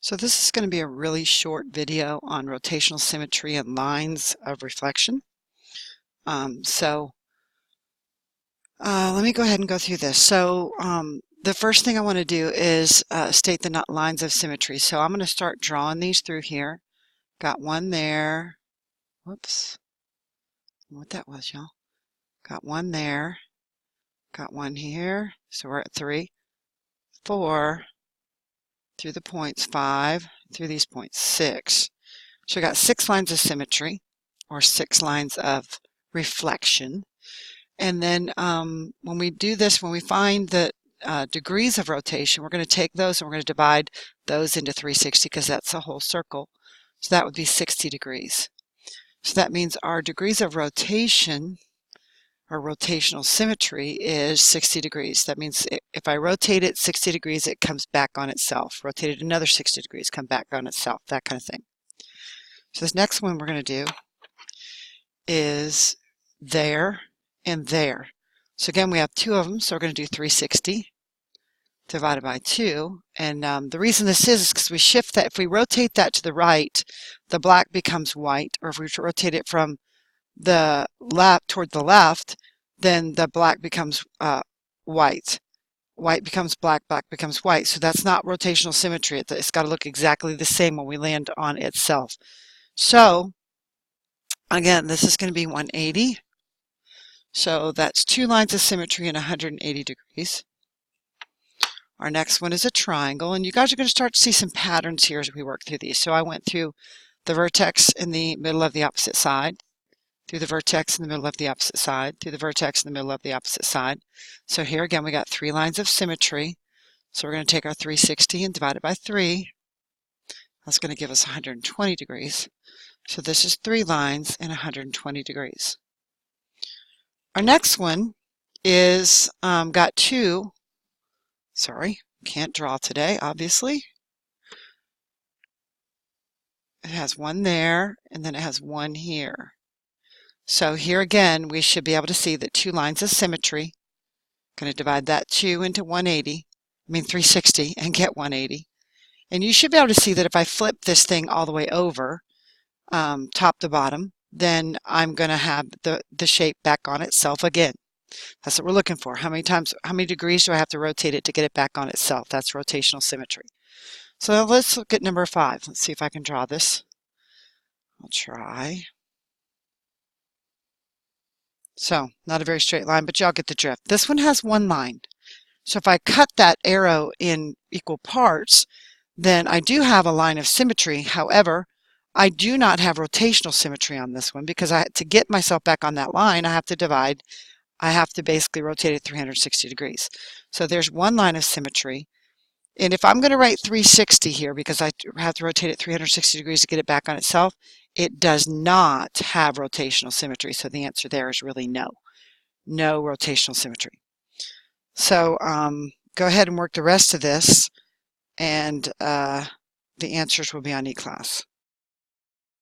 So this is going to be a really short video on rotational symmetry and lines of reflection. Let me go ahead and go through this. The first thing I want to do is state the lines of symmetry. So I'm going to start drawing these through here. Got one there. Whoops. I don't know what that was, y'all. Got one there. Got one here. So we're at 3, 4, through the points 5, through these points 6. So we got 6 lines of symmetry, or 6 lines of reflection. And then when we do this, when we find the degrees of rotation, we're going to take those and we're going to divide those into 360 because that's a whole circle. So that would be 60 degrees. So that means our degrees of rotation, or rotational symmetry, is 60 degrees. That means if I rotate it 60 degrees, it comes back on itself. Rotate it another 60 degrees, come back on itself, that kind of thing. So this next one we're going to do is there and there. So again, we have 2 of them, so we're going to do 360 divided by 2. And the reason this is because we shift that. If we rotate that to the right, the black becomes white, or if we rotate it from the left toward the left, then the black becomes white. White becomes black, black becomes white. So that's not rotational symmetry. It's got to look exactly the same when we land on itself. So again, this is going to be 180. So that's 2 lines of symmetry and 180 degrees. Our next one is a triangle, and you guys are going to start to see some patterns here as we work through these. So I went through the vertex in the middle of the opposite side, through the vertex in the middle of the opposite side, through the vertex in the middle of the opposite side. So here again, we got 3 lines of symmetry. So we're going to take our 360 and divide it by 3. That's going to give us 120 degrees. So this is 3 lines and 120 degrees. Our next one is got 2. Sorry, can't draw today, obviously. It has one there, and then it has one here. So here again, we should be able to see that 2 lines of symmetry. Going to divide that 2 into 360, and get 180. And you should be able to see that if I flip this thing all the way over, top to bottom, then I'm going to have the shape back on itself again. That's what we're looking for. How many degrees do I have to rotate it to get it back on itself? That's rotational symmetry. So let's look at number 5. Let's see if I can draw this. I'll try. So not a very straight line, but y'all get the drift. This one has one line. So if I cut that arrow in equal parts, then I do have a line of symmetry. However, I do not have rotational symmetry on this one because to get myself back on that line, I have to divide. I have to basically rotate it 360 degrees. So there's one line of symmetry. And if I'm going to write 360 here, because I have to rotate it 360 degrees to get it back on itself, it does not have rotational symmetry. So the answer there is really no. No rotational symmetry. So go ahead and work the rest of this, and the answers will be on eClass.